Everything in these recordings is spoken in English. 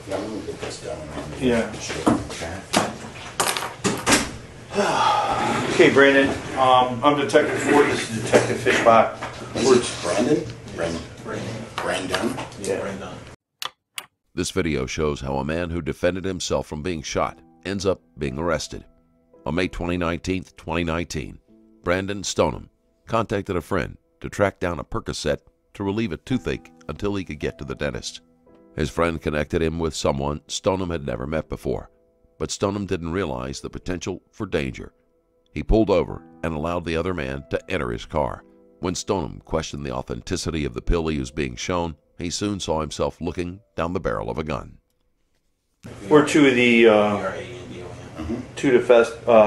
Yeah, I'm gonna get this done. Yeah. Okay. Okay, Brandon. I'm Detective Ford. This is Detective Fishbach. Brandon? Brandon? Yeah. Brandon. This video shows how a man who defended himself from being shot ends up being arrested. On May 2019, Brandon Stonum contacted a friend to track down a Percocet to relieve a toothache until he could get to the dentist. His friend connected him with someone Stonum had never met before, but Stonum didn't realize the potential for danger. He pulled over and allowed the other man to enter his car. When Stonum questioned the authenticity of the pill he was being shown, he soon saw himself looking down the barrel of a gun. We're two of the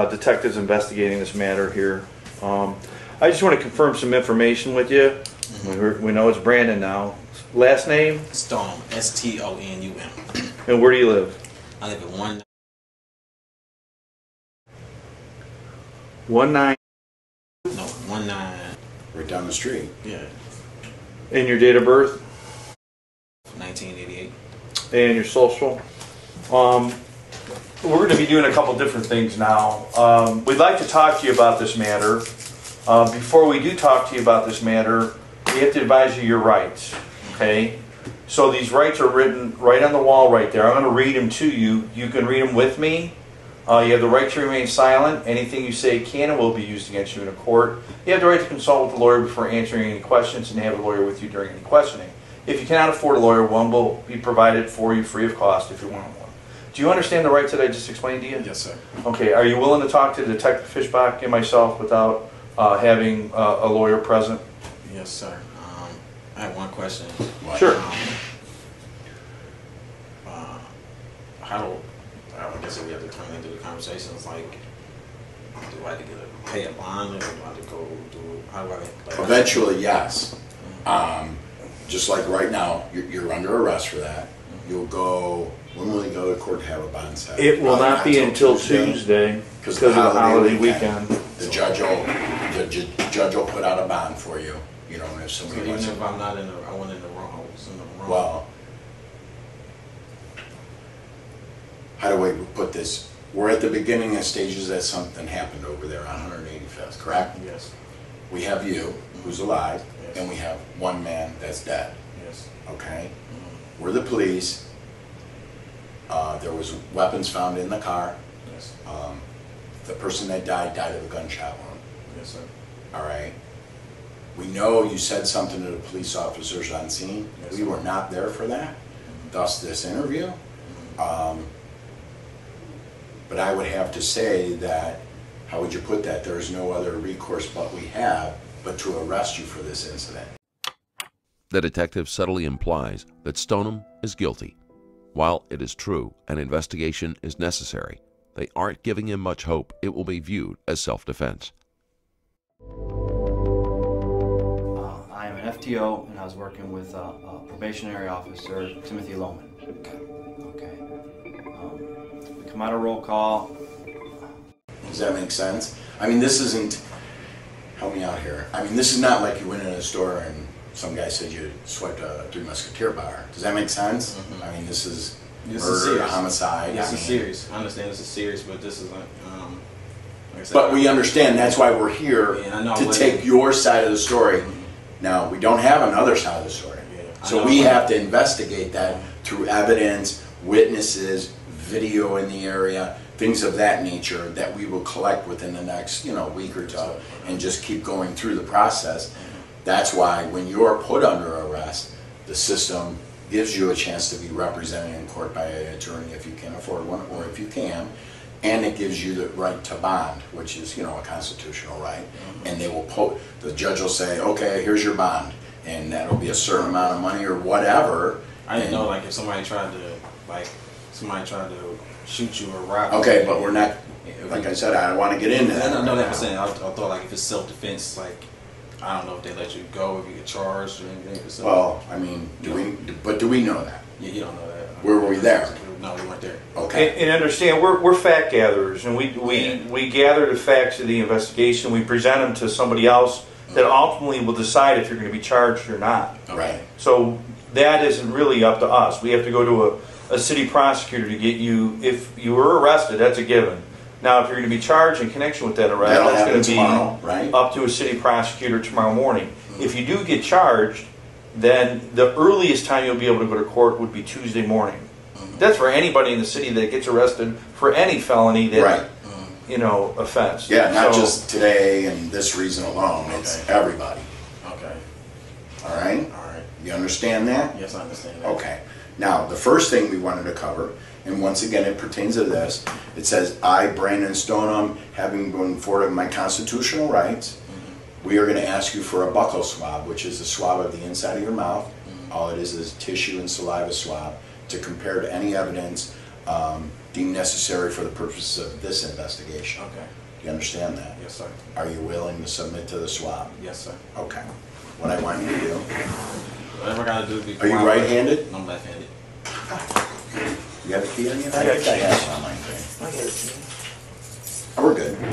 detectives investigating this matter here. I just want to confirm some information with you. We know it's Brandon now. Last name? Stonum. S-T-O-N-U-M. And where do you live? I live at 19. 19. No, 19. Right down the street. Yeah. And your date of birth? 1988. And your social? We're going to be doing a couple different things now. We'd like to talk to you about this matter. Before we do talk to you about this matter, we have to advise you your rights. Okay? So these rights are written right on the wall right there. I'm going to read them to you. You can read them with me. You have the right to remain silent. Anything you say can and will be used against you in a court. You have the right to consult with the lawyer before answering any questions and have a lawyer with you during any questioning. If you cannot afford a lawyer, one will be provided for you free of cost if you want one. Do you understand the rights that I just explained to you? Yes, sir. Okay. Are you willing to talk to Detective Fishbach and myself without having a lawyer present? Yes, sir. I have one question. Sure. I guess if we have to turn into the conversations, like, do I have to pay a bond, or do I have to go do, how do I, like, Eventually, yes. Just like right now, you're under arrest for that. You'll go, when will you go to court to have a bond set? It will not be until Tuesday because of the holiday weekend. The judge will put out a bond for you. You know, if so somebody even wants if I'm not in the, I wasn't in the wrong, I was in the wrong. Well, how do we put this? We're at the beginning of stages that something happened over there on 185th, correct? Yes. We have you, who's alive, Yes. and we have one man that's dead. Yes. Okay? We're the police. There was weapons found in the car. Yes. The person that died of a gunshot wound. Yes, sir. All right? We know you said something to the police officers on scene. Yes, We were not there for that, thus this interview. But I would have to say that, how would you put that? There is no other recourse but we have, but to arrest you for this incident. The detective subtly implies that Stonum is guilty. While it is true an investigation is necessary, they aren't giving him much hope it will be viewed as self-defense. I am an FTO, and I was working with probationary officer Timothy Lohman. Okay. We come out of roll call. Does that make sense? I mean, this isn't, help me out here. I mean, this is not like you went in a store and some guy said you swiped a Three Musketeer bar. Does that make sense? I mean, this is murder, homicide. This is serious. I understand this is serious, but this is like I said, but we understand that's why we're here to take your side of the story. Now, we don't have another side of the story. So we have to investigate that through evidence, witnesses, video in the area, things of that nature that we will collect within the next, week or two and just keep going through the process. That's why when you're put under arrest, the system gives you a chance to be represented in court by an attorney if you can afford one or if you can, and it gives you the right to bond, which is, a constitutional right. And they will the judge will say, okay, here's your bond, and that'll be a certain amount of money or whatever. I didn't know, like, if somebody tried to shoot you or rob you. Okay, but we're not, like I said, I don't want to get into that. No, that's what I'm saying. I thought, like, if it's self-defense, like, I don't know if they let you go, if you get charged or anything. Well, I mean, do we know that? Yeah, you don't know that. Where were we there? No, we weren't there. Okay. And understand, we're fact gatherers, and we gather the facts of the investigation. We present them to somebody else that ultimately will decide if you're going to be charged or not. Right. So that isn't really up to us. We have to go to a city prosecutor to get you, if you were arrested, that's a given. Now, if you're going to be charged in connection with that arrest, that's going to be tomorrow, right? up to a city prosecutor tomorrow morning. If you do get charged, then the earliest time you'll be able to go to court would be Tuesday morning. That's for anybody in the city that gets arrested for any felony that, you know, offense. Yeah, not just today and this reason alone. It's everybody. Okay. All right? All right. You understand that? Yes, I understand that. Okay. Now, the first thing we wanted to cover, and once again it pertains to this, it says, I, Brandon Stonum, having been afforded my constitutional rights, we are going to ask you for a buccal swab, which is a swab of the inside of your mouth. All it is tissue and saliva swab to compare to any evidence deemed necessary for the purposes of this investigation. Okay. Do you understand that? Yes, sir. Are you willing to submit to the swab? Yes, sir. Okay. What I want you to do. Whatever I gotta do before. Are you right-handed? I'm left-handed. You have a key on you? I got think I have some on my thing. I get it. Oh, we're good. I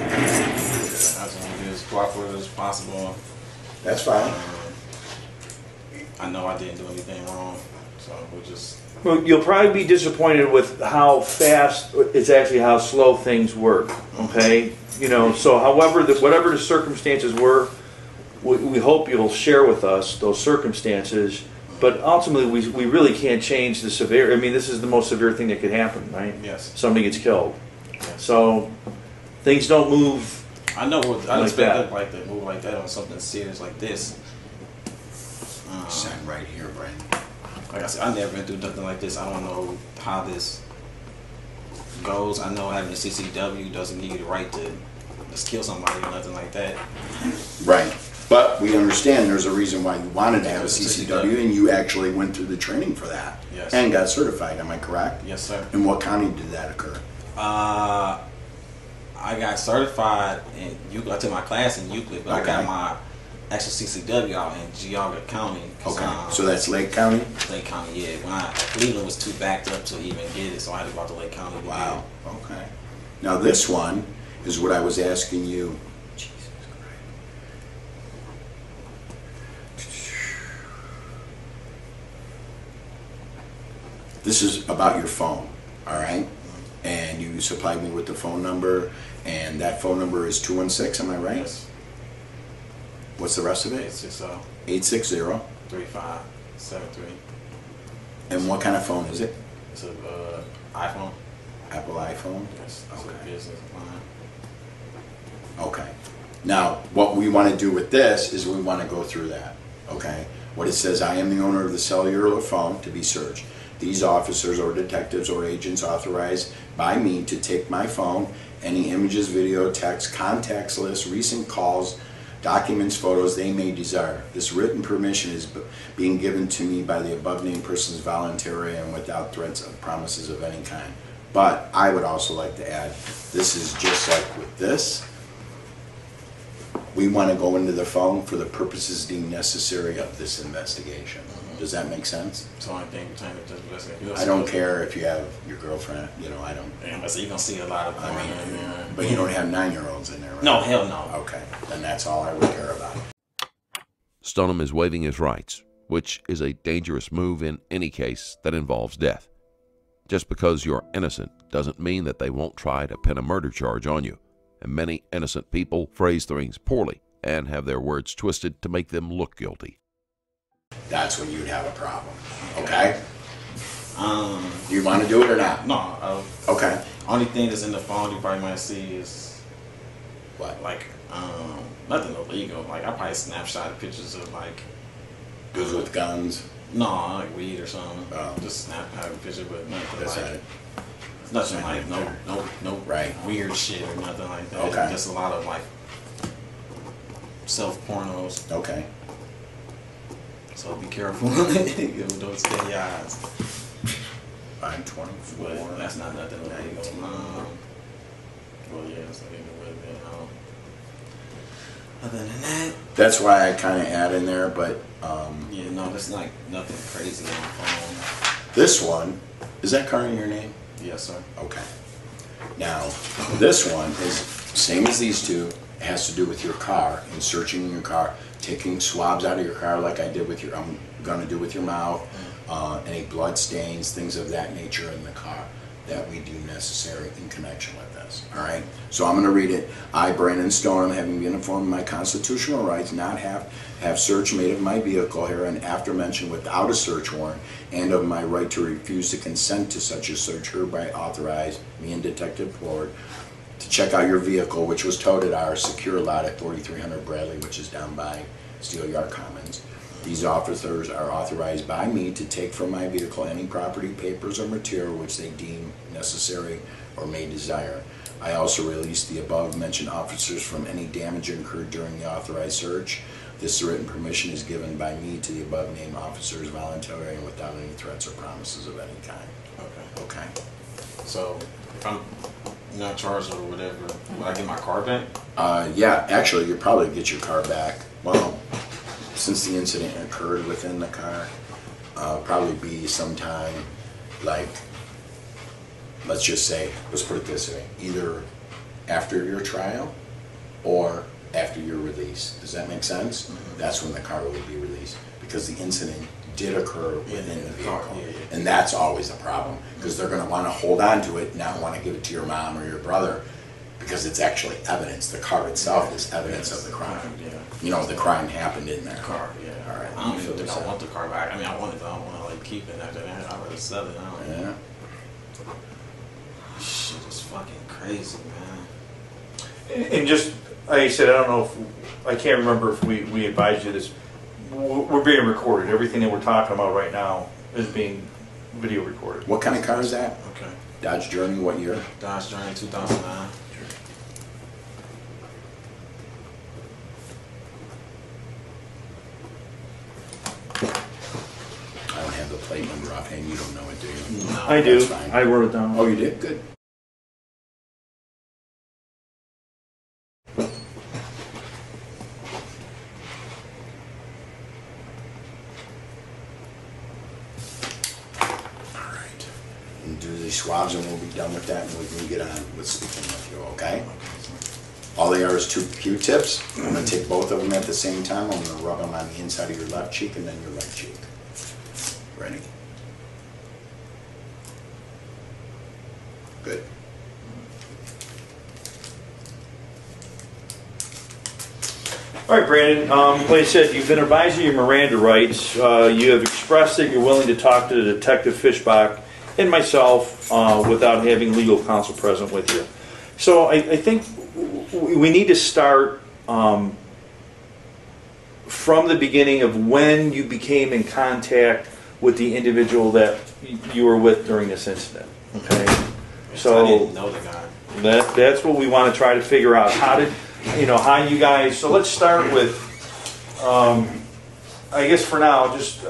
just want to be as cooperative as possible. That's fine. I know I didn't do anything wrong, so we'll just. Well, you'll probably be disappointed with how fast, it's actually how slow things work, okay? You know, so however, whatever the circumstances were, we hope you'll share with us those circumstances, but ultimately we really can't change the severe, I mean, this is the most severe thing that could happen, right? Yes. Somebody gets killed. Yes. So things don't move. I know what I like expected that. like to move like that on something serious like this. Sign right here, Brandon. Like I said, I've never been through nothing like this. I don't know how this goes. I know having a CCW doesn't give you the right to just kill somebody or nothing like that. Right. But we understand there's a reason why you wanted to have a CCW, and you actually went through the training for that. Yes. And got certified, am I correct? Yes, sir. In what county did that occur? I got certified in Euclid. I took my class in Euclid, but I got my actual CCW out in Geauga County. Okay. So that's Lake County? Lake County, yeah. When Cleveland was too backed up to even get it, so I had to go out to Lake County to Wow. Okay. Now this one is what I was asking you. Jesus Christ. This is about your phone, all right? And you supplied me with the phone number, and that phone number is 216, am I right? Yes. What's the rest of it? 860. 3573. And what kind of phone is it? It's a iPhone. Apple iPhone? Yes. It's a business line. Okay. Now, what we want to do with this is we want to go through that. Okay. What it says, I am the owner of the cellular phone to be searched. These officers or detectives or agents authorized by me to take my phone, any images, video, text, contacts list, recent calls, documents, photos they may desire. This written permission is being given to me by the above named persons voluntarily and without threats or promises of any kind. But I would also like to add, this is just like with this. We want to go into the phone for the purposes deemed necessary of this investigation. Does that make sense? So I think I don't care if you have your girlfriend, you know, I don't. Yeah, but so you're gonna see a lot of. I mean, but you don't have 9-year-olds in there, right? No, hell no. Okay, then that's all I would care about. Stonum is waiving his rights, which is a dangerous move in any case that involves death. Just because you're innocent doesn't mean that they won't try to pin a murder charge on you, and many innocent people phrase things poorly and have their words twisted to make them look guilty. That's when you'd have a problem, okay? Do you want to do it or not? No. Okay. Only thing that's in the phone you probably might see is What? like nothing illegal. Like I probably snapshot pictures of like Goes with guns? no, like weed or something. Oh. Just snap a picture, but nothing That's like it. nothing like no Right. weird shit or nothing like that. Okay. Just a lot of like self pornos. Okay. So be careful. Don't stay your eyes. 524. But that's not nothing illegal. Well, yeah, so it would have been. Other than that, That's why I kind of add in there, but yeah, no, that's like nothing crazy on the phone. this one, is that car in your name? Yes, sir. Okay. Now, this one is same as these two. It has to do with your car and searching in your car, taking swabs out of your car like I did with your, I'm going to do with your mouth, any blood stains, things of that nature in the car that we deem necessary in connection with this. All right, so I'm going to read it. I, Brandon Stonum, having been informed of my constitutional rights, not have search made of my vehicle herein after mentioned without a search warrant, and of my right to refuse to consent to such a search, hereby authorize me and Detective Ford to check out your vehicle, which was towed at our secure lot at 4300 Bradley, which is down by Steel Yard Commons. These officers are authorized by me to take from my vehicle any property, papers, or material which they deem necessary or may desire. I also release the above mentioned officers from any damage incurred during the authorized search. This written permission is given by me to the above named officers voluntarily and without any threats or promises of any kind. Okay. Okay. So if I'm not charged or whatever, will I get my car back? Yeah, actually, you'll probably get your car back. Well, since the incident occurred within the car, probably be sometime like, let's just say, let's put it this way, either after your trial or after your release. Does that make sense? Mm-hmm. That's when the car will be released, because the incident did occur within the vehicle. And that's always a problem, because they're going to want to hold on to it, not want to give it to your mom or your brother, because it's actually evidence. The car itself is evidence of the crime. Yeah. You know, the crime happened in their car. Yeah. All right. I don't even think I want the car back. I mean, I want it, but I don't want to like keep it after that. I'd rather sell it. I don't know. Yeah. Shit is fucking crazy, man. And just, like I said, I don't know if, I can't remember if we advised you this. We're being recorded. Everything that we're talking about right now is being video recorded. What kind of car is that? Okay. Dodge Journey, what year? Dodge Journey 2009. I don't have the plate number offhand. You don't know it, do you? No. I do. That's fine. I wrote it down. Oh, you did? Good. Do these swabs and we'll be done with that, and we can get on with speaking with you, okay? All they are is 2 Q-tips. I'm going to take both of them at the same time. I'm going to rub them on the inside of your left cheek and then your right cheek. Ready? Good. All right, Brandon, like I said, you've been advised of your Miranda rights. You have expressed that you're willing to talk to Detective Fishbach and myself without having legal counsel present with you. So I think we need to start from the beginning of when you became in contact with the individual that you were with during this incident. Okay, so I didn't know the guy. That's what we want to try to figure out. How you guys. So let's start with. I guess for now, just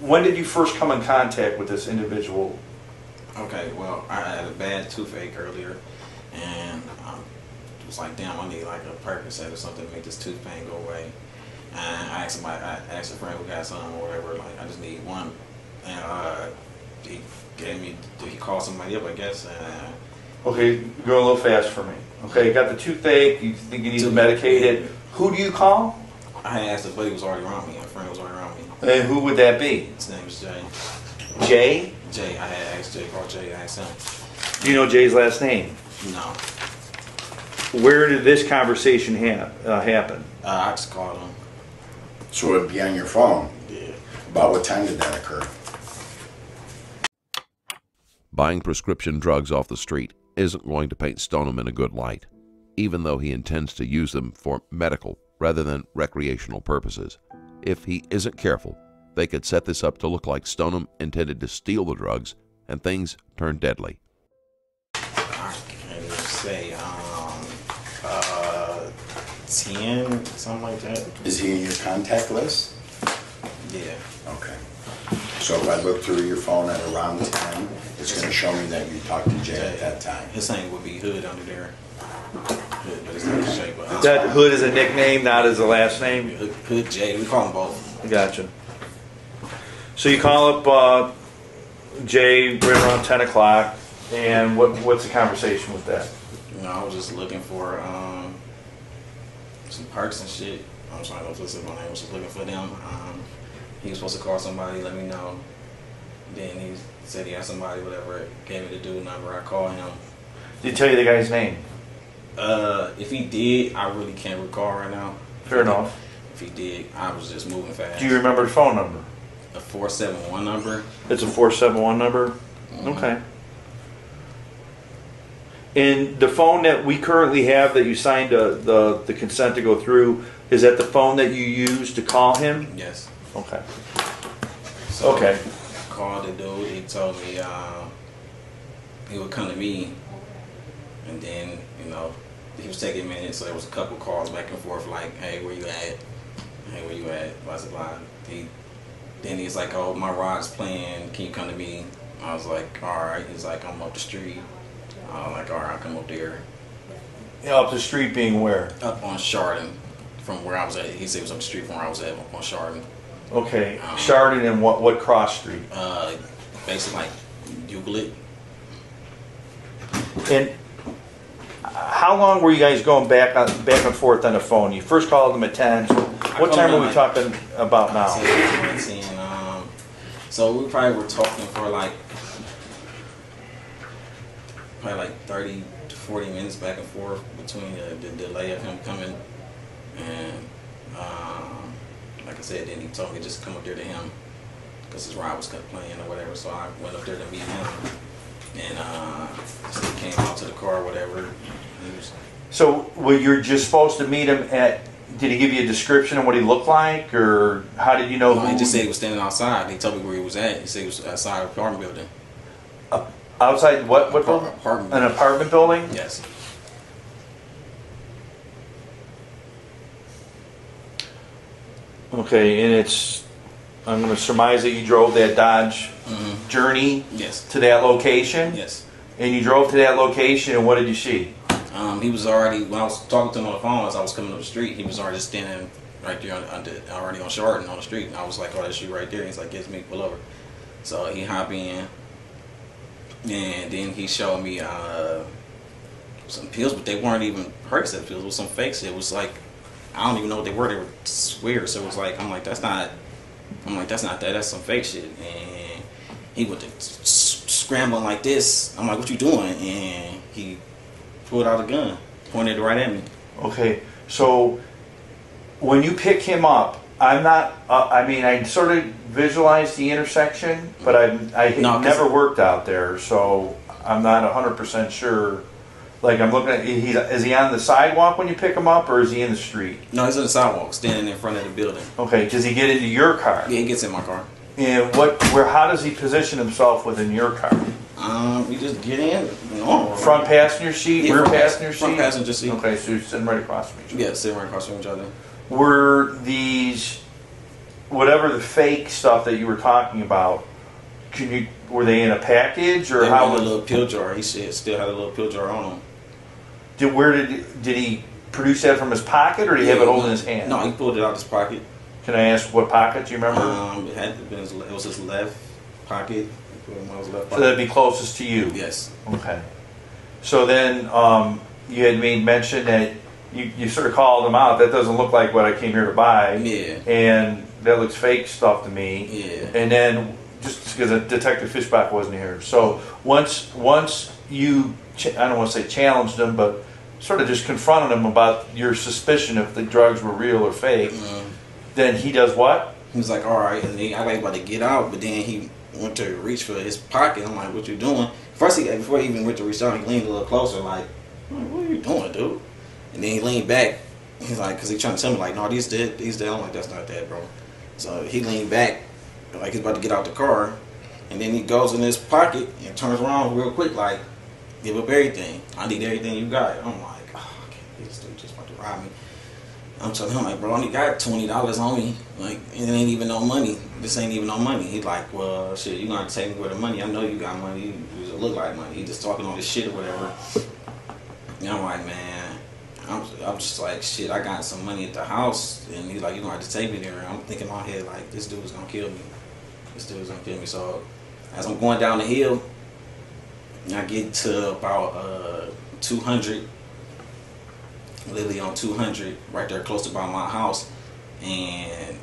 when did you first come in contact with this individual? Okay, well, I had a bad toothache earlier, and I was like, damn, I need like a Percocet or something to make this tooth pain go away. And I asked a friend who got some or whatever, like, I just need one. And he gave me, he called somebody up, I guess. Okay, go a little fast for me. Okay, you got the toothache, you think you need to medicate it. Who do you call? I had asked a buddy who was already around me, a friend was already around me. And who would that be? His name is Jay. Jay? Jay, I had asked Jay, called Jay, I asked him. Do you know Jay's last name? No. Where did this conversation happen? I just called him. So it would be on your phone? Yeah. About what time did that occur? Buying prescription drugs off the street isn't going to paint Stonum in a good light, even though he intends to use them for medical rather than recreational purposes. If he isn't careful, they could set this up to look like Stonum intended to steal the drugs and things turn deadly. I can't even say, 10, something like that. Is he in your contact list? Yeah. Okay. So if I look through your phone at around 10, it's going to show me that you talked to Jay at that time. His name would be Hood under there. Hood, but his name is Jay. But That Hood is a nickname, not as a last name? Hood Jay. We call them both. Gotcha. So you call up Jay right around 10 o'clock, and what's the conversation with that? You know, I was just looking for some perks and shit. I'm sorry, don't listen to my name. I was just looking for them. He was supposed to call somebody, let me know. Then he said he had somebody, whatever, gave me the dude number. I called him. Did he tell you the guy's name? If he did, I really can't recall right now. Fair enough. If he did, I was just moving fast. Do you remember the phone number? A 471 number. It's a 471 number? Mm-hmm. Okay. And the phone that we currently have that you signed the consent to go through, is that the phone that you used to call him? Yes. Okay. So Okay. I called the dude. He told me he would come to me, and then he was taking minutes. So there was a couple calls back and forth, like, "Hey, where you at? Hey, where you at?" Blah blah blah. Then he's like, "Oh, my rod's playing. Can you come to me?" I was like, "All right." He's like, "I'm up the street." I was like, "All right, I'll come up there." Yeah, up the street being where? Up on Chardon, from where I was at. He said it was up the street from where I was at, on Chardon. Okay. Chardon and what cross street? Basically like Euclid. And how long were you guys going back and forth on the phone? You first called them at 10. What time are we talking about now? So we probably were talking for like 30 to 40 minutes back and forth between the delay of him coming and like I said, then he told me just come up there to him because his ride was playing or whatever. So I went up there to meet him, and so he came out to the car or whatever. So you're just supposed to meet him at? Did he give you a description of what he looked like, or how did you know? No, he just said he was standing outside. He told me where he was at. He said he was outside an apartment building. Outside what building? Apartment. An apartment building? Yes. Okay, and I'm going to surmise that you drove that Dodge Journey yes. to that location? Yes. And you drove to that location, and what did you see? He was already, when I was talking to him on the phone as I was coming up the street, he was already just standing right there already on Chardon on the street. And I was like, "Oh, that's you right there." And he's like, "Yes, me, pull over." So he hopped in, and then he showed me some pills, but they weren't even Percocet pills. It was some fake shit. It was like, I don't even know what they were. They were weird. So it was like, I'm like, that's not that. That's some fake shit. And he went to scrambling like this. I'm like, "What you doing?" And he pulled out a gun, pointed it right at me. Okay, so when you pick him up, I'm not, I mean, I sort of visualized the intersection, but I never worked out there, so I'm not 100% sure. Like, I'm looking at, is he on the sidewalk when you pick him up, or is he in the street? No, he's on the sidewalk, standing in front of the building. Okay, does he get into your car? Yeah, he gets in my car. And how does he position himself within your car? We just get in, normal. Front passenger seat, Yeah, rear passenger seat? Front passenger seat. Okay, so you're sitting right across from each other. Yeah, sitting right across from each other. Were these, whatever the fake stuff that you were talking about, were they in a package, or they how were was in a little pill jar? He still had a little pill jar on him. Did he produce that from his pocket, or did he have it holding in his hand? No, he pulled it out of his pocket. Can I ask what pocket? Do you remember? It was his left pocket. He put it in his left pocket. So that'd be closest to you. Yes. Okay. So then you had made mention that you sort of called him out. That doesn't look like what I came here to buy. Yeah. And that looks fake stuff to me. Yeah. And then just because Detective Fishback wasn't here, so once you, I don't want to say challenged him, but sort of just confronted him about your suspicion if the drugs were real or fake, then he does what? He was like, "All right," and then I was about to get out, but then he went to reach for his pocket. I'm like, "What you doing?" First, before he even went to reach out, he leaned a little closer, like, "What are you doing, dude?" And then he leaned back. He's like, because he's trying to tell me, like, "No, these dead. I'm like, "That's not that, bro." So he leaned back, like he's about to get out the car, and then he goes in his pocket and turns around real quick, like, "Give up everything. I need everything you got." I'm like, "Oh, okay, this dude just about to rob me." I'm telling him, like, "Bro, I only got $20 on me. Like, it ain't even no money. This ain't even no money." He's like, "Well, shit, you gonna take me where the money? I know you got money. You just look like money." He just talking all this shit or whatever. And I'm like, man, I'm just like, shit, I got some money at the house. And he's like, "You gonna have to take me there." I'm thinking in my head, like, this dude's gonna kill me. This dude's gonna kill me. So as I'm going down the hill, I get to about 200. Literally on 200, right there close to by my house, and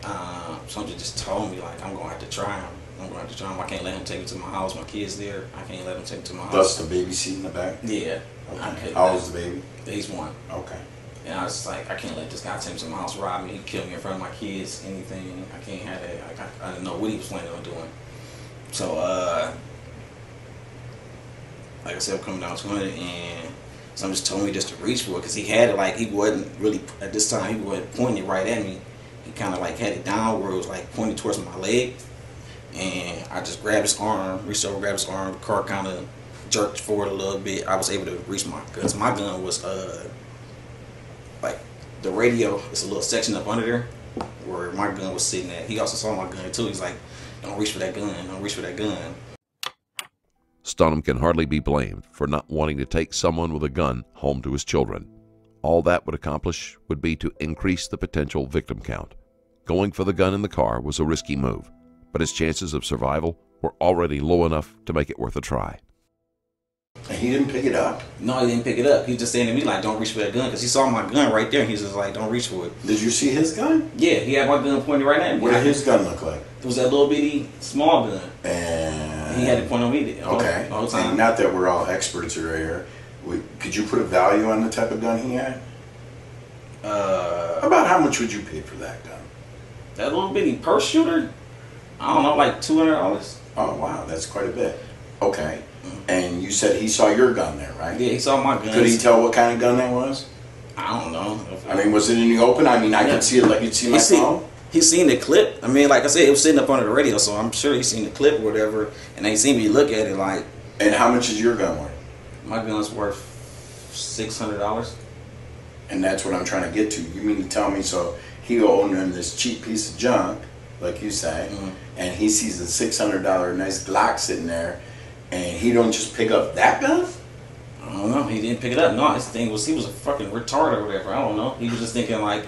somebody just told me, like, I'm gonna have to try him. I'm going to try him. I can't let him take me to my house. My kid's there. I can't let him take me to my house. Plus the baby seat in the back? Yeah. Okay. How old is the baby? He's 1. Okay. And I was just like, I can't let this guy take me to my house, rob me, kill me in front of my kids, anything. I can't have that. I didn't know what he was planning on doing. So, like I said, I'm coming down 200, and someone just told me just to reach for it, because he had it like, he wasn't really, at this time, he wasn't pointing it right at me. He kind of like had it down where it was like pointed towards my leg. And I just grabbed his arm, reached over, grabbed his arm. The car kind of jerked forward a little bit. I was able to reach my gun. My gun was like the radio. It's a little section up under there where my gun was sitting at. He also saw my gun too. He's like, "Don't reach for that gun. Don't reach for that gun." Stonum can hardly be blamed for not wanting to take someone with a gun home to his children. All that would accomplish would be to increase the potential victim count. Going for the gun in the car was a risky move, but his chances of survival were already low enough to make it worth a try. And he didn't pick it up? No, he didn't pick it up. He was just saying to me like, "Don't reach for that gun," because he saw my gun right there. And he's just like, "Don't reach for it." Did you see his gun? Yeah, he had my gun pointed right at me. What did his gun look like? It was that little bitty small gun. And he had it pointed on me all the time. And not that we're all experts right here. Could you put a value on the type of gun he had? About how much would you pay for that gun? That little bitty purse shooter? I don't know, like $200. Oh wow, that's quite a bit. Okay. And you said he saw your gun there, right? Yeah, he saw my gun. Could he tell what kind of gun that was? I don't know. I mean, was it in the open? I mean, I could see it like you'd see my phone. He seen the clip. I mean, like I said, it was sitting up under the radio, so I'm sure he seen the clip or whatever, and they seen me look at it like. And how much is your gun worth? My gun's worth $600. And that's what I'm trying to get to. You mean to tell me, so he owned him this cheap piece of junk, like you say, and he sees a $600 nice Glock sitting there, and he don't just pick up that gun? I don't know. He didn't pick it up. No, his thing was he was a fucking retard or whatever. I don't know. He was just thinking like,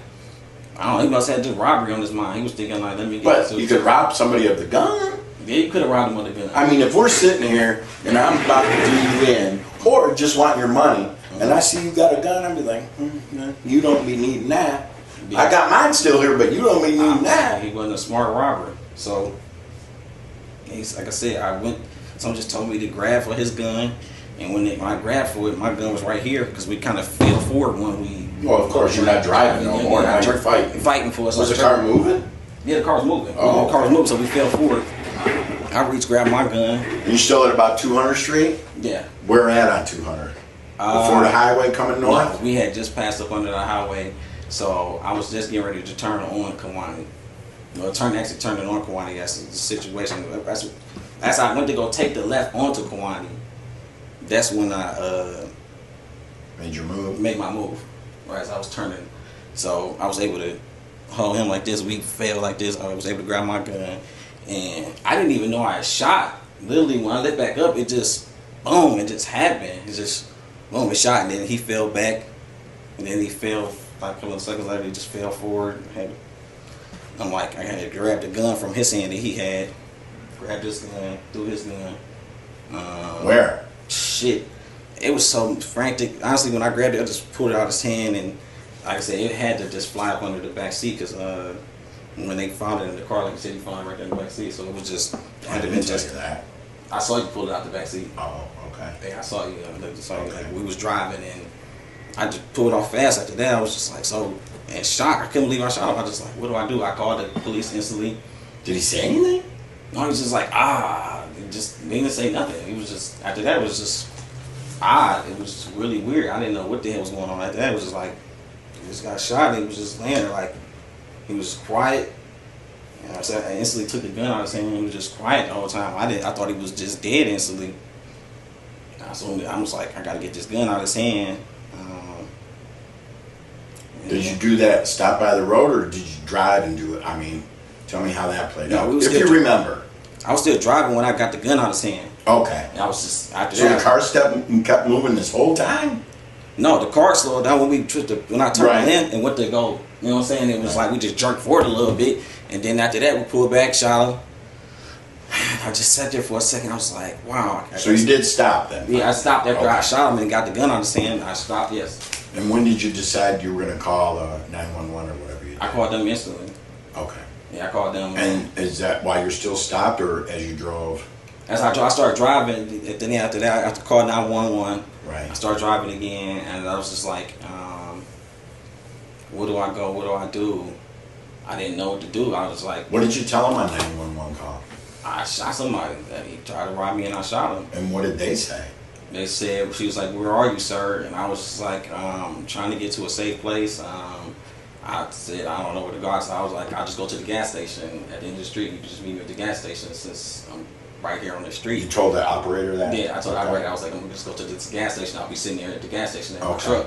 I don't know. He must have just robbery on his mind. He was thinking like, let me get. But you could rob somebody of the gun. Yeah, you could have robbed him with the gun. I mean, if we're sitting here and I'm about to do you in, or just want your money, and I see you got a gun, I'd be like, you don't be needing that. Yeah. I got mine still here, but you don't be needing that. He wasn't a smart robber. So, he's, like I said, someone just told me to grab for his gun, and when I grabbed for it, my gun was right here, because we kind of fell forward when we... Well, of course, you're not driving no more, now you're fighting. Fighting for us. Was the car moving? Yeah, the car was moving. Oh, the car was moving, so we fell forward. I reached, grabbed my gun. You still at about 200th Street? Yeah. Where at on 200? Before the highway coming north? No, we had just passed up under the highway, so I was just getting ready to turn on Kiwani. Well, actually turned it on Kiwani. That's the situation. That's I went to go take the left onto Kiwani. That's when I made your move. Made my move. Right as I was turning, so I was able to hold him like this. We fell like this. I was able to grab my gun, and I didn't even know I had shot. Literally, when I lit back up, it just boom. It just happened. It just boom. It shot, and then he fell back, and then he fell like a couple of seconds later. He just fell forward. I'm like, I had to grab the gun from his hand that he had. Grab this gun, threw his gun. Where? Shit. It was so frantic. Honestly, when I grabbed it, I just pulled it out of his hand, and like I said, it had to just fly up under the back seat, because when they found it in the car, like you said, he found it right there in the back seat. So it was just, I didn't tell you that. I saw you pull it out the back seat. Oh, okay. Yeah, I saw you. Like, we was driving, and I just pulled off fast. After that, I was just like so in shock. I couldn't believe I shot him. I was just like, what do? I called the police instantly. Did he say anything? No, he was just like, he didn't say nothing. He was just, after that, it was just odd. It was just really weird. I didn't know what the hell was going on after that. It was just like, he just got shot, and he was just laying there like, he was quiet. And I instantly took the gun out of his hand, and he was just quiet the whole time. I thought he was just dead instantly. So I was like, I gotta get this gun out of his hand. Did you do that, stop by the road, or did you drive and do it? I mean, tell me how that played out, if you remember. I was still driving when I got the gun out of his hand. Okay. And I was just after that. So the car kept moving this whole time? No, the car slowed down when I turned in and went to go. You know what I'm saying? It was like we just jerked forward a little bit, and then after that we pulled back, shot him. I just sat there for a second. I was like, wow. So you did stop then? Yeah, I stopped after I shot him and got the gun out of his hand. I stopped, yes. And when did you decide you were going to call 911 or whatever you did? I called them instantly. Okay. Yeah, I called them. And is that why you're still stopped, or as you drove? As I started driving, then after that, after calling 911, Right. I started driving again, and I was just like, where do I go? What do I do? I didn't know what to do. I was like, What did you tell them on 911 call? I shot somebody. He tried to rob me, and I shot him. And what did they say? They said, she was like, where are you, sir? And I was just like, trying to get to a safe place. I said, I don't know where to go. So I was like, I'll just go to the gas station at the end of the street. You can just meet me at the gas station since I'm right here on the street. You told the operator that? Yeah, I told the operator, I was like, I'm going to just go to this gas station. I'll be sitting there at the gas station in my Okay. truck.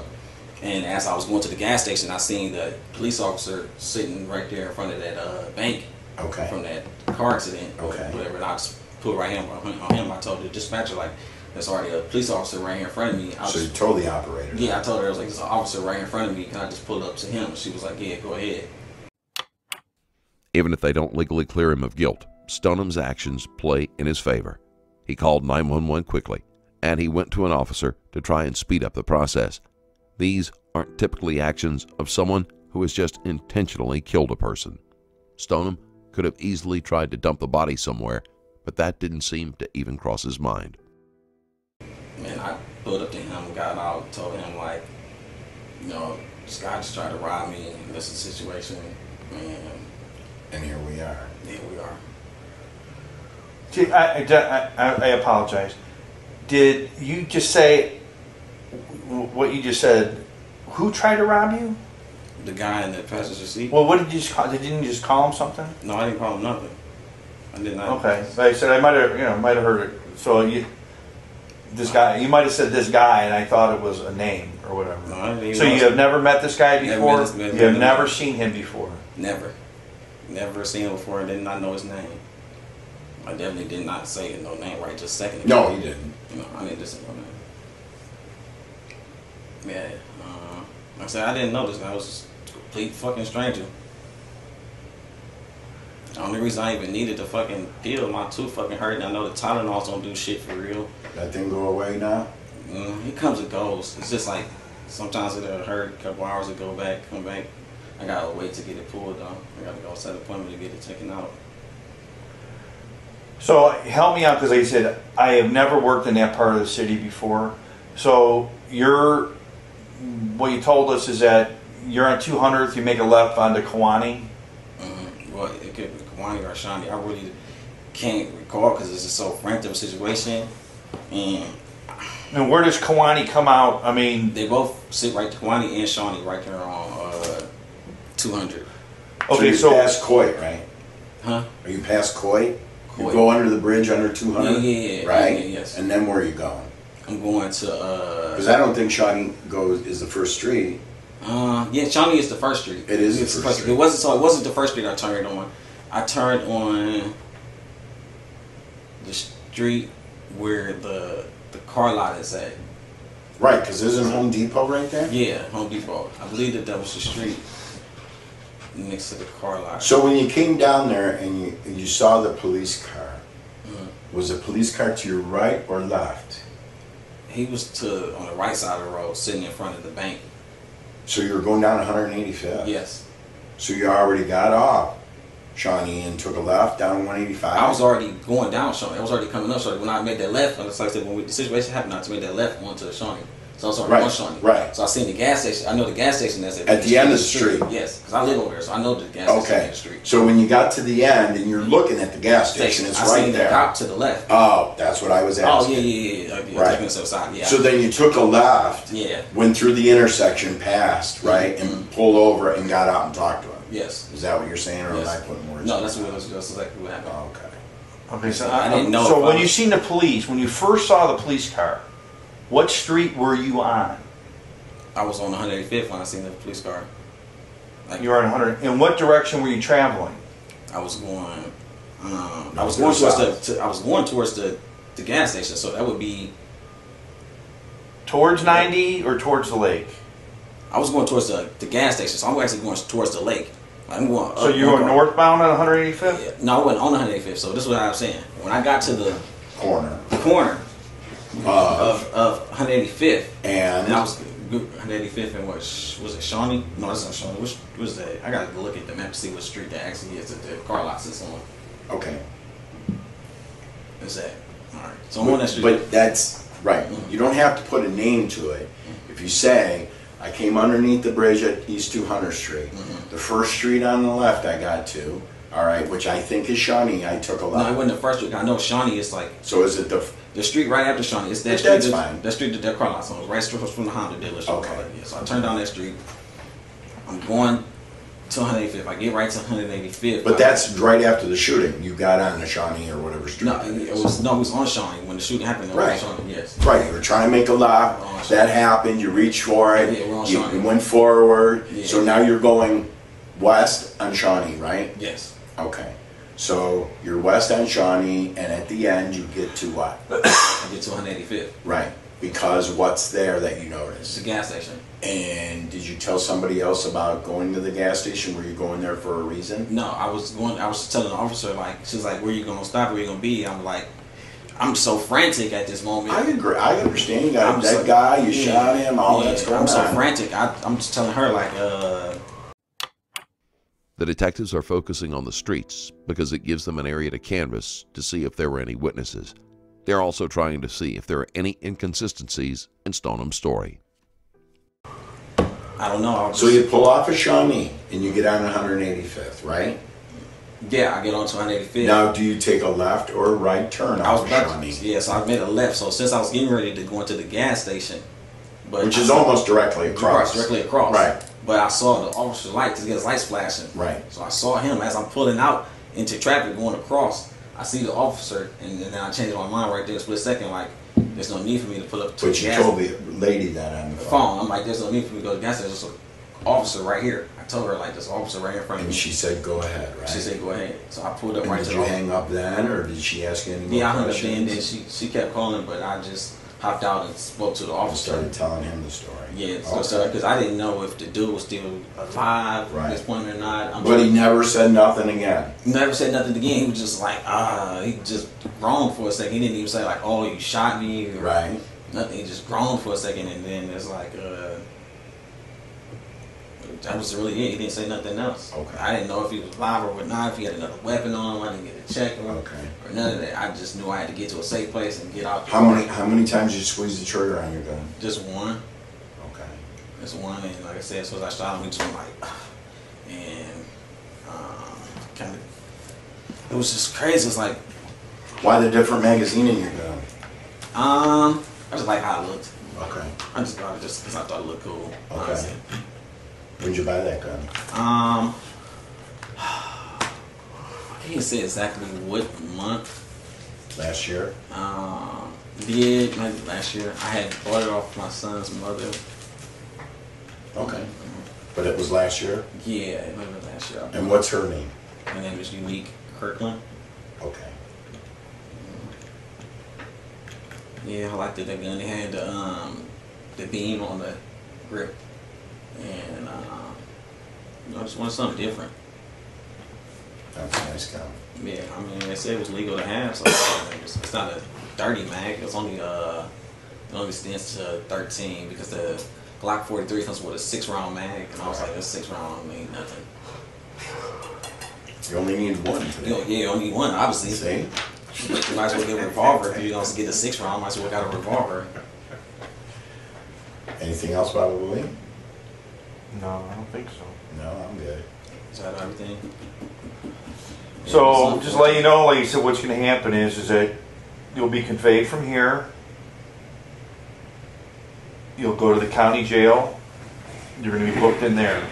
And as I was going to the gas station, I seen the police officer sitting right there in front of that bank. Okay. From that car accident. Okay. Whatever. And I just put right hand on him. I told the dispatcher, like, there's already a police officer right here in front of me. So you told the operator? Yeah, I told her, I was like, there's an officer right in front of me. Can I just pull up to him? She was like, yeah, go ahead. Even if they don't legally clear him of guilt, Stonum's actions play in his favor. He called 911 quickly, and he went to an officer to try and speed up the process. These aren't typically actions of someone who has just intentionally killed a person. Stonum could have easily tried to dump the body somewhere, but that didn't seem to even cross his mind. Man, I pulled up to him, got out, told him, like, you know, this guy just tried to rob me, and this is the situation, And here we are. Here we are. See, I apologize. Did you just say what you just said? Who tried to rob you? The guy in the passenger seat. Well, what did you just call? Didn't you just call him something? No, I didn't call him nothing. I did not. Okay, but I said I might have heard it. So this guy, you might have said this guy, and I thought it was a name or whatever. No, I didn't so you have never met this guy before? You have never seen him before? Never seen him before. I did not know his name. I definitely did not say no name right just a second ago. No, you didn't. No, I didn't just say no name. Yeah, like I said, I didn't know this guy. I was a complete fucking stranger. The only reason I even needed to fucking deal, my tooth fucking hurt, and I know the Tylenols don't do shit for real. That thing go away now? It comes and goes. It's just like, sometimes it'll hurt, a couple hours, it'll go back, come back. I gotta wait to get it pulled though. I gotta go set an appointment to get it taken out. So help me out, because like I said, I have never worked in that part of the city before. So what you told us is that you're on 200th, you make a left onto Kewanee. Well, it could be Kewanee or Shawnee. I really can't recall because it's just so frantic of a situation. And where does Kewanee come out? I mean, they both sit right, Kewanee and Shawnee, right there on 200. Okay, so you're past Coy, right? Huh? Are you past Coy? You go under the bridge under 200? Yeah. Right? Yeah, yes. And then where are you going? I'm going to because I don't think Shawnee is the first street. Yeah, Shawnee is the first street. It is the first street. It wasn't the first street I turned on. I turned on the street where the car lot is at. Right, because isn't Home Depot right there? Yeah, Home Depot. I believe that was the street next to the car lot. So when you came down there and you saw the police car, was the police car to your right or left? He was on the right side of the road, sitting in front of the bank. So you were going down 185th? Yes. So you already got off Shawnee and took a left down 185? I was already going down Shawnee. I was already coming up Shawnee. When I made that left, like I said, when the situation happened, I had to make that left going to Shawnee. So I was already on Shawnee. Right. So I seen the gas station. I know the gas station that's at the end of the street. Yes, because I live over there, so I know the gas station at the street. So when you got to the end and you're looking at the gas station, it's right there. I seen the cop to the left. Oh, that's what I was asking. Oh, yeah. Right. Taking us outside, yeah. So then you took a left, went through the intersection, passed, right, and pulled over and got out and talked to him. Yes. Is that what you're saying, or am I putting words? No, that's exactly what happened. Oh, okay. Okay, so I didn't know. So when you seen the police, when you first saw the police car, what street were you on? I was on 185th when I seen the police car. You were on 100. In what direction were you traveling? I was going. I was going towards the gas station, so that would be towards 90 or towards the lake. I was going towards the gas station, so I'm actually going towards the lake. I'm going. So you were northbound on 185th? Yeah. No, I went on 185th. So this is what I was saying. When I got to the corner of 185th, and I was 185th and what was it, Shawnee? No, that's not Shawnee. Which was that? I gotta look at the map to see what street that actually is that the car lot sits on. Okay. Is that? All right. So I'm on that street. But that's right. You don't have to put a name to it. If you say, I came underneath the bridge at East 200th Street. The first street on the left I got to, all right, which I think is Shawnee. I took a lot. No, it wasn't the first street. I know Shawnee is like. So is it the street right after Shawnee? It's that street. That's fine. That street that their car lot's on, right across from the Honda dealership. Okay. Yeah, so I turned down that street. I'm going to 185th. I get right to 185th. But that's right after the shooting. You got on the Shawnee or whatever street. No, it was on Shawnee when the shooting happened. It was on Shawnee, yes. Right. You were trying to make a left. That happened. You reached for it. Yeah, we're on you Shawnee. went forward. Yeah. So now you're going west on Shawnee, right? Yes. Okay. So you're west on Shawnee, and at the end you get to what? I get to 185th. Right. Because what's there that you It's noticed? a gas station. And did you tell somebody else about going to the gas station? Were you going there for a reason? No, I was telling the officer, like, she's like, where you gonna stop, where you gonna be? I'm like, I'm so frantic at this moment. I agree. I understand. You got that guy, you shot him, all that's going on. I'm so frantic. I'm just telling her, like, The detectives are focusing on the streets because it gives them an area to canvass to see if there were any witnesses. They're also trying to see if there are any inconsistencies in Stonum's story. I don't know. So you pull off of Shawnee and you get on 185th, right? Yeah, I get on to 185th. Now, do you take a left or a right turn off of Shawnee? Yeah, so I made a left. So since I was getting ready to go into the gas station, which is almost directly across. Directly across. Right. But I saw the officer's light, because he has lights flashing. Right. So I saw him as I'm pulling out into traffic going across. I see the officer, and then I changed my mind right there, a split second, like, there's no need for me to pull up to the gas station. But you told the lady that on the phone. I'm like, there's no need for me to go to the gas station. There's an officer right here. I told her, like, there's an officer right in front of me. And she said, go ahead, right? She said, go ahead. So I pulled up right to the Did you hang up then, or did she ask you any more Yeah, I hung up questions? then, and then she kept calling, but I just hopped out and spoke to the officer. Started telling him the story. Yeah, because I didn't know if the dude was still alive at this point or not. But he never said nothing again. He never said nothing again. He was just like, he just groaned for a second. He didn't even say like, oh, you shot me. Or right. Nothing. He just groaned for a second, and then it's like, that was really it. He didn't say nothing else. Okay. I didn't know if he was alive or not, if he had another weapon on him. I didn't get to check him or none of that. I just knew I had to get to a safe place and get out. How many times did you squeeze the trigger on your gun? Just one. Okay. Just one, and like I said, as soon as I shot him, he just went like, and kind of, it was just crazy. It's like, why the different magazine in your gun? I just like how it looked. Okay. I just got it just because I thought it looked cool. Okay. Honestly. When'd you buy that gun? I can't say exactly what month. Last year? Maybe last year. I had bought it off my son's mother. Okay. But it was last year? Yeah, it might have been last year. And what's her name? Her name is Unique Kirkland. Okay. Yeah, I liked it. That gun. It had the beam on the grip, and I just wanted something different. That's a nice gun. Yeah, I mean, they said it was legal to have, so it's not a dirty mag. It's only it only stands to 13 because the Glock 43 comes with a 6-round mag, and I was like, this 6-round ain't nothing. You only need one today. Yeah, you only need one, obviously. See? But you might as well get a revolver. If you're going to get a 6-round, might as well got a revolver. Anything else about Louis? No, I don't think so. No, I'm good. Is that everything? So, just to let you know, like you said, what's going to happen is that you'll be conveyed from here. You'll go to the county jail. You're going to be booked in there.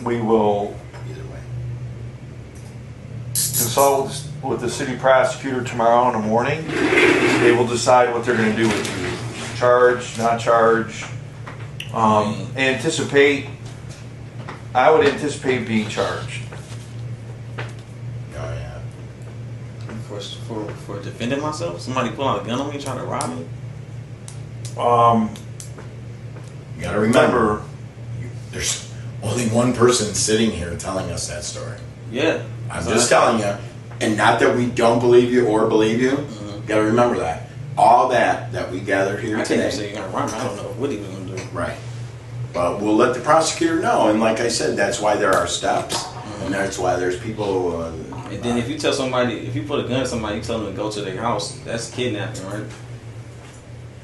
We will consult with the city prosecutor tomorrow in the morning. They will decide what they're going to do with you. Charge, not charge. I would anticipate being charged. Oh, yeah. For defending myself? Somebody pull out a gun on me trying to rob me? You gotta remember, there's only one person sitting here telling us that story. Yeah. I'm just telling you, and not that we don't believe you or believe you, Got to remember that. All that we gathered here I today. can't say you're gonna run. I don't know what he was gonna do. Right. But we'll let the prosecutor know. And like I said, that's why there are steps, and that's why there's people. And then if you tell somebody, if you put a gun to somebody, you tell them to go to their house, that's kidnapping, right?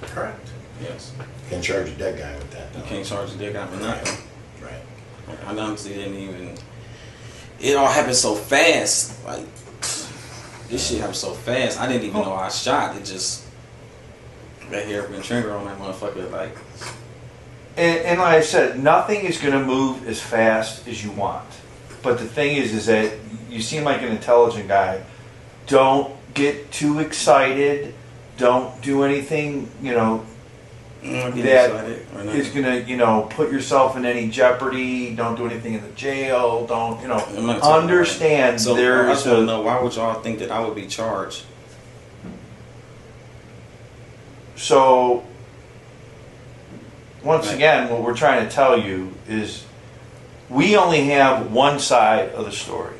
Correct. Yes. Can't charge a dead guy with that, though. You can't charge a dead guy for nothing. Right. I honestly didn't even. It all happened so fast. Like this shit happened so fast. I didn't even know I shot. It just that hairpin trigger on that motherfucker. Like. And like I said, nothing is going to move as fast as you want. But the thing is that you seem like an intelligent guy. Don't get too excited. Don't do anything, you know, that is going to, you know, put yourself in any jeopardy. Don't do anything in the jail. Don't, you know, understand so there I is just want to know, why would y'all think that I would be charged? So, once again, what we're trying to tell you is we only have one side of the story.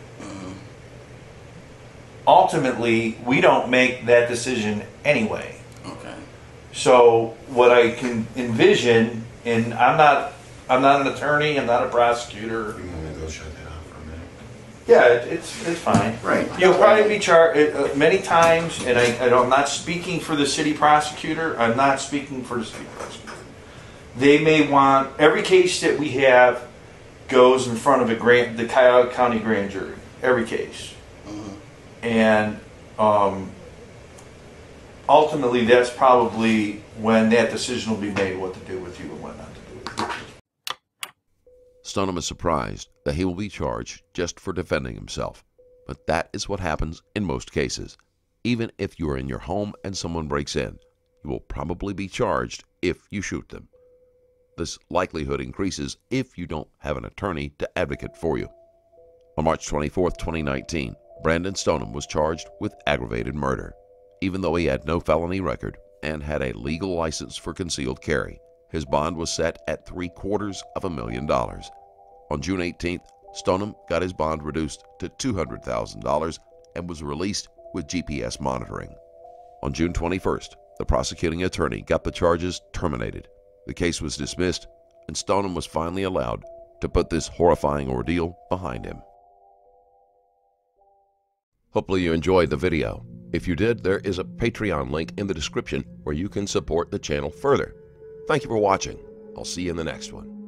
Ultimately, we don't make that decision anyway. Okay. So what I can envision, and I'm not an attorney, I'm not a prosecutor. You want me to go shut that off for a minute? Yeah, it's fine. Right. You'll probably be charged many times, and I'm not speaking for the city prosecutor. I'm not speaking for the city prosecutor. They may want, every case that we have goes in front of the Cuyahoga County grand jury. Every case. And ultimately, that's probably when that decision will be made, what to do with you and what not to do with you. Stonum is surprised that he will be charged just for defending himself. But that is what happens in most cases. Even if you are in your home and someone breaks in, you will probably be charged if you shoot them. This likelihood increases if you don't have an attorney to advocate for you. On March 24, 2019, Brandon Stonum was charged with aggravated murder. Even though he had no felony record and had a legal license for concealed carry, his bond was set at $750,000. On June 18th, Stonum got his bond reduced to $200,000 and was released with GPS monitoring. On June 21st, the prosecuting attorney got the charges terminated. The case was dismissed, and Stonum was finally allowed to put this horrifying ordeal behind him. Hopefully you enjoyed the video. If you did, there is a Patreon link in the description where you can support the channel further. Thank you for watching. I'll see you in the next one.